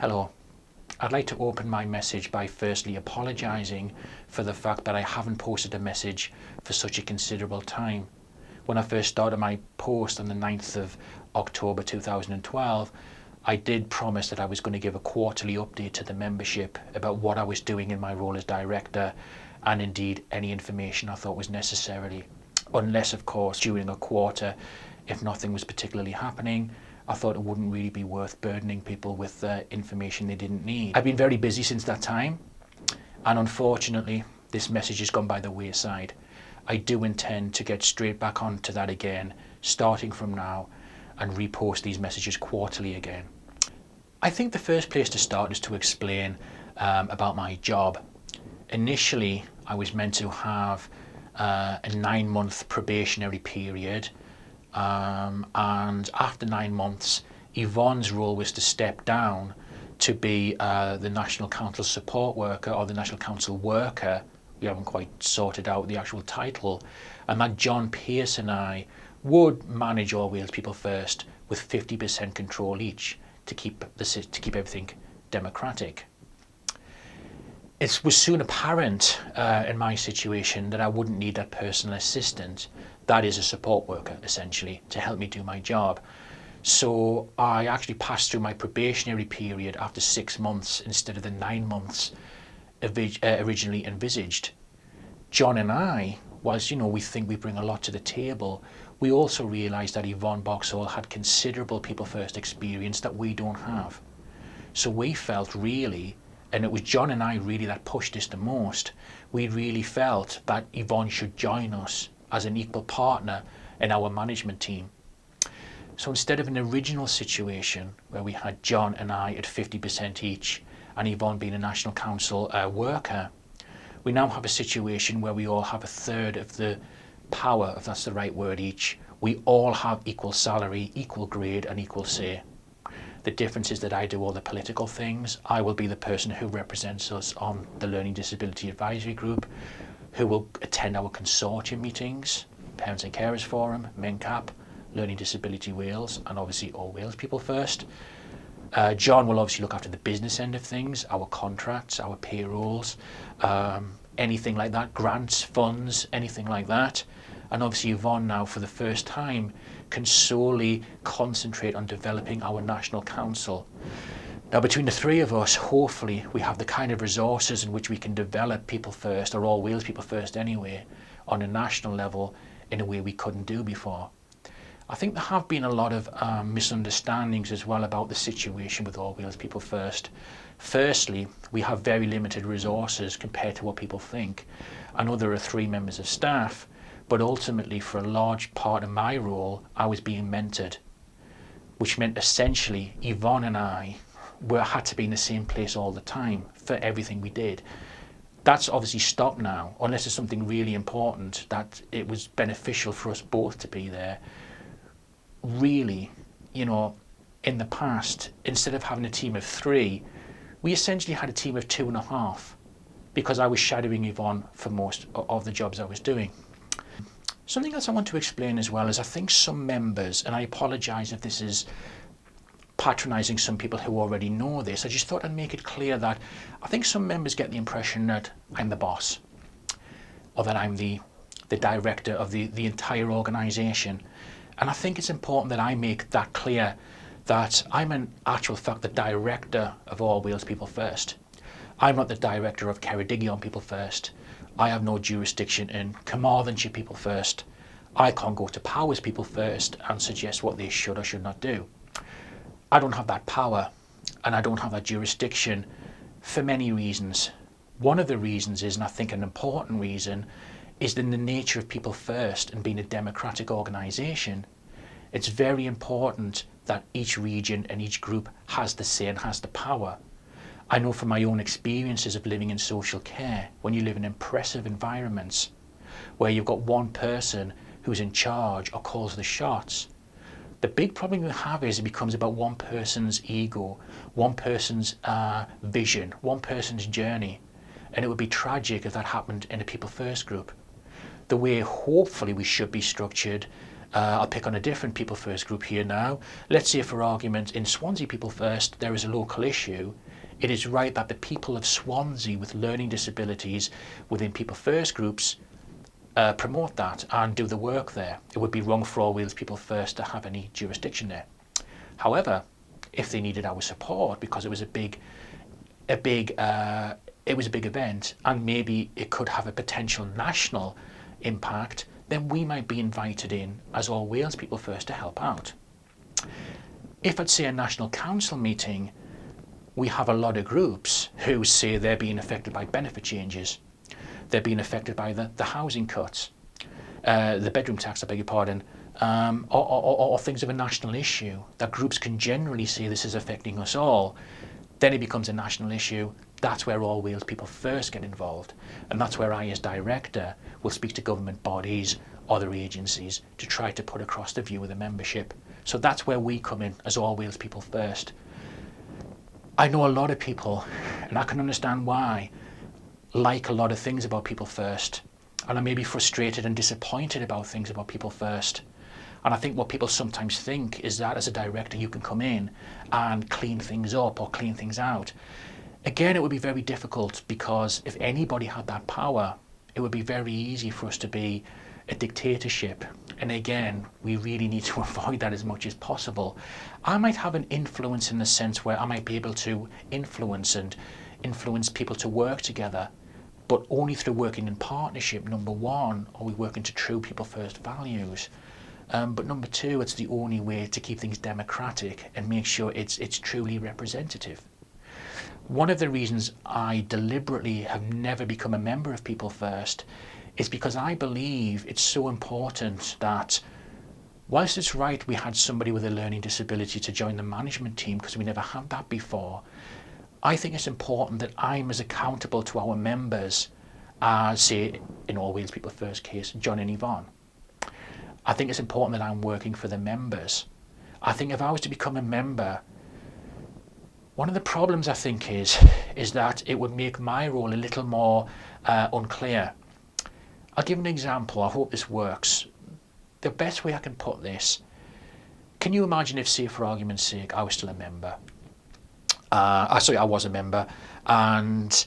Hello. I'd like to open my message by firstly apologising for the fact that I haven't posted a message for such a considerable time. When I first started my post on the 9th of October 2012, I did promise that I was going to give a quarterly update to the membership about what I was doing in my role as director, and indeed any information I thought was necessary. Unless, of course, during a quarter, if nothing was particularly happening, I thought it wouldn't really be worth burdening people with information they didn't need. I've been very busy since that time, and unfortunately this message has gone by the wayside. I do intend to get straight back onto that again, starting from now, and repost these messages quarterly again. I think the first place to start is to explain about my job. Initially, I was meant to have a 9-month probationary period. And after 9 months, Yvonne's role was to step down to be the National Council support worker, or the National Council worker. We haven't quite sorted out the actual title, and that John Pearce and I would manage All Wales People First with 50% control each to keep everything democratic. It was soon apparent in my situation that I wouldn't need that personal assistant, that is a support worker essentially, to help me do my job. So I actually passed through my probationary period after 6 months instead of the 9 months originally envisaged. John and I, whilst we think we bring a lot to the table, we also realised that Yvonne Boxall had considerable People First experience that we don't have. So we felt really, and it was John and I really that pushed this the most, we really felt that Yvonne should join us as an equal partner in our management team. So instead of an original situation where we had John and I at 50% each and Yvonne being a National Council worker, we now have a situation where we all have a third of the power, if that's the right word, each. We all have equal salary, equal grade and equal say. The difference is that I do all the political things. I will be the person who represents us on the Learning Disability Advisory Group, who will attend our consortium meetings, Parents and Carers Forum, MenCap, Learning Disability Wales, and obviously All Wales People First. John will obviously look after the business end of things, our contracts, our payrolls, anything like that, grants, funds, anything like that. And obviously Yvonne now, for the first time, can solely concentrate on developing our National Council. Now, between the three of us, hopefully we have the kind of resources in which we can develop People First, or All Wales People First anyway, on a national level in a way we couldn't do before. I think there have been a lot of misunderstandings as well about the situation with All Wales People First. Firstly, we have very limited resources compared to what people think. I know there are 3 members of staff, but ultimately for a large part of my role, I was being mentored, which meant essentially Yvonne and I had to be in the same place all the time for everything we did. That's obviously stopped now, unless it's something really important that it was beneficial for us both to be there. Really, in the past, instead of having a team of 3, we essentially had a team of 2.5, because I was shadowing Yvonne for most of the jobs I was doing. Something else I want to explain as well is I think some members, and I apologise if this is patronising some people who already know this, I just thought I'd make it clear that I think some members get the impression that I'm the boss, or that I'm the director of the entire organisation. And I think it's important that I make that clear, that I'm in actual fact the director of All Wales People First. I'm not the director of Ceredigion People First. I have no jurisdiction in Carmarthenshire People First. I can't go to Powell's People First and suggest what they should or should not do. I don't have that power, and I don't have that jurisdiction for many reasons. One of the reasons is, and I think an important reason, is in the nature of People First and being a democratic organisation. It's very important that each region and each group has the say and has the power. I know from my own experiences of living in social care, when you live in impressive environments where you've got one person who's in charge or calls the shots, the big problem you have is it becomes about one person's ego, one person's vision, one person's journey. And it would be tragic if that happened in a People First group. The way hopefully we should be structured I'll pick on a different People First group here now. Let's say, for argument, in Swansea People First, there is a local issue. It is right that the people of Swansea with learning disabilities within People First groups promote that and do the work there. It would be wrong for All Wales People First to have any jurisdiction there. However, if they needed our support because it was a big event and maybe it could have a potential national impact, then we might be invited in as All Wales People First to help out. If at, say, a national council meeting, we have a lot of groups who say they're being affected by benefit changes, they're being affected by the housing cuts, the bedroom tax, I beg your pardon, or things of a national issue that groups can generally say this is affecting us all, then it becomes a national issue. That's where All Wales People First get involved, and that's where I, as director, will speak to government bodies, other agencies, to try to put across the view of the membership. So that's where we come in as All Wales People First. I know a lot of people, and I can understand why, like a lot of things about People First, and I may be frustrated and disappointed about things about People First. And I think what people sometimes think is that as a director you can come in and clean things up or clean things out. Again, it would be very difficult, because if anybody had that power, it would be very easy for us to be a dictatorship. And again, we really need to avoid that as much as possible. I might have an influence in the sense where I might be able to influence people to work together, but only through working in partnership. Number one, are we working to true People First values? But number two, it's the only way to keep things democratic and make sure it's truly representative. One of the reasons I deliberately have never become a member of People First is because I believe it's so important that, whilst it's right we had somebody with a learning disability to join the management team because we never had that before, I think it's important that I'm as accountable to our members as, say, in All Wales People First case, John and Yvonne. I think it's important that I'm working for the members. I think if I was to become a member, one of the problems I think is that it would make my role a little more unclear. I'll give an example. I hope this works. The best way I can put this, can you imagine if, say, for argument's sake, I was still a member? I was a member, and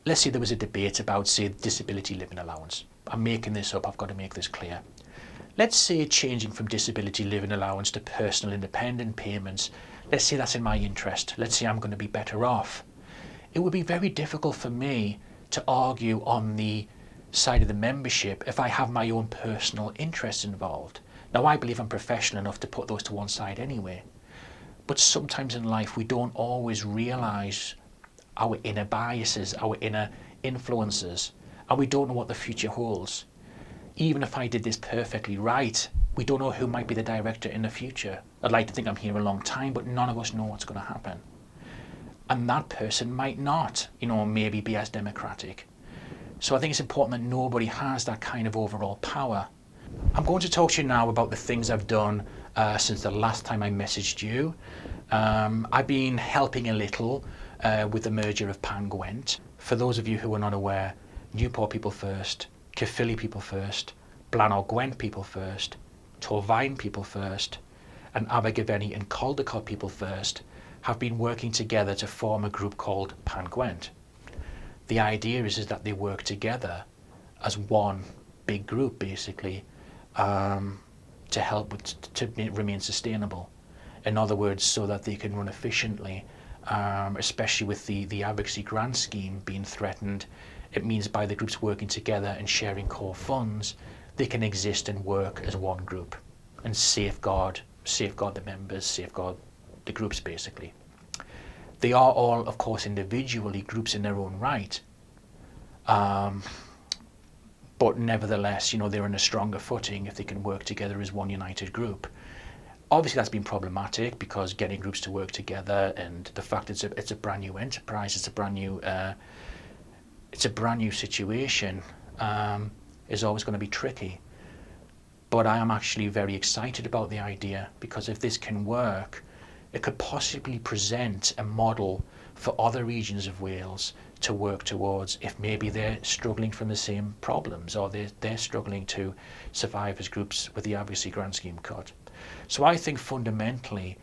let's say there was a debate about, say, disability living allowance. I'm making this up, I've got to make this clear. Let's say changing from disability living allowance to personal independent payments, let's say that's in my interest. Let's say I'm going to be better off. It would be very difficult for me to argue on the side of the membership if I have my own personal interests involved. Now, I believe I'm professional enough to put those to one side anyway. But sometimes in life we don't always realise our inner biases, our inner influences, and we don't know what the future holds. Even if I did this perfectly right, we don't know who might be the director in the future. I'd like to think I'm here a long time, but none of us know what's going to happen. And that person might not, maybe be as democratic. So I think it's important that nobody has that kind of overall power. I'm going to talk to you now about the things I've done since the last time I messaged you. I've been helping a little with the merger of Pan Gwent. For those of you who are not aware, Newport People First, Caerphilly People First, Blaenau Gwent People First, Torfaen People First, and Abergavenny and Caldecott People First have been working together to form a group called Pan Gwent. The idea is that they work together as one big group, basically, to help to remain sustainable. In other words, so that they can run efficiently, especially with the advocacy grant scheme being threatened. It means by the groups working together and sharing core funds, they can exist and work as one group and safeguard the members, safeguard the groups, basically. They are all, of course, individually groups in their own right, but nevertheless, they're in a stronger footing if they can work together as one united group. Obviously, that's been problematic because getting groups to work together and the fact it's a brand new enterprise, it's a brand new situation, is always going to be tricky. But I am actually very excited about the idea, because if this can work, it could possibly present a model for other regions of Wales to work towards if maybe they're struggling from the same problems, or they're struggling to survive as groups with the advocacy grant scheme cut. So I think fundamentally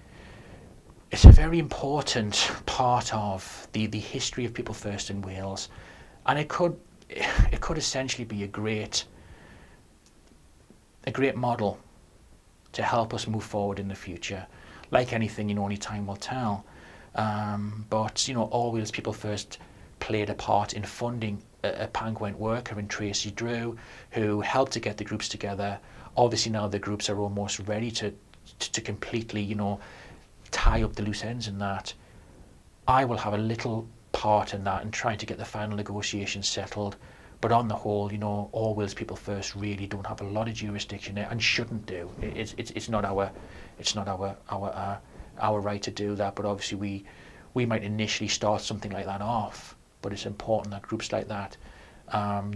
it's a very important part of the history of People First in Wales, and it could essentially be a great model to help us move forward in the future. Like anything, only time will tell. But All Wales People First played a part in funding a Pangwent worker in Tracy Drew, who helped to get the groups together. Obviously now the groups are almost ready to completely, tie up the loose ends in that. I will have a little part in that and trying to get the final negotiations settled. But on the whole, All Wales People First really don't have a lot of jurisdiction there and shouldn't do. It's not our right to do that. But obviously we might initially start something like that off. But it's important that groups like that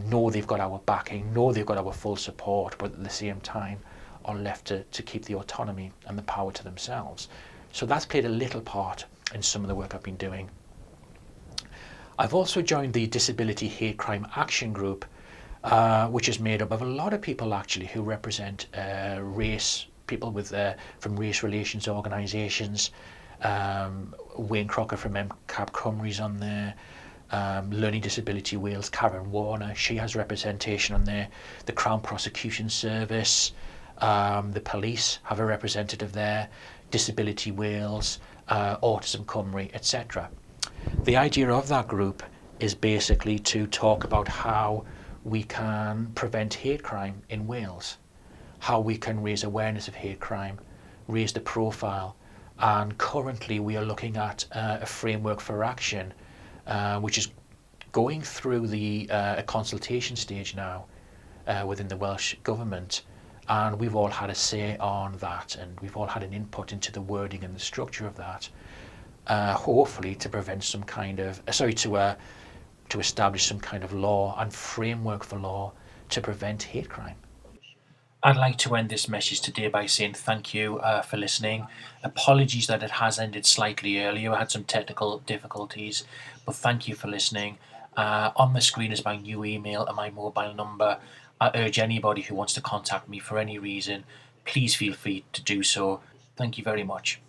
know they've got our backing, know they've got our full support, but at the same time are left to keep the autonomy and the power to themselves. So that's played a little part in some of the work I've been doing. I've also joined the Disability Hate Crime Action Group, which is made up of a lot of people actually who represent people from race relations organisations. Wayne Crocker from MCAB Cymru's on there. Learning Disability Wales, Karen Warner, she has representation on there. The Crown Prosecution Service, the police have a representative there. Disability Wales, Autism Cymru, etc. The idea of that group is basically to talk about how we can prevent hate crime in Wales, how we can raise awareness of hate crime, raise the profile, and currently we are looking at a framework for action which is going through the consultation stage now within the Welsh Government, and we've all had a say on that, and we've all had an input into the wording and the structure of that, hopefully to prevent some kind of to establish some kind of law and framework for law to prevent hate crime. I'd like to end this message today by saying thank you for listening. Apologies that it has ended slightly earlier. I had some technical difficulties, but thank you for listening. On the screen is my new email and my mobile number. I urge anybody who wants to contact me for any reason, please feel free to do so. Thank you very much.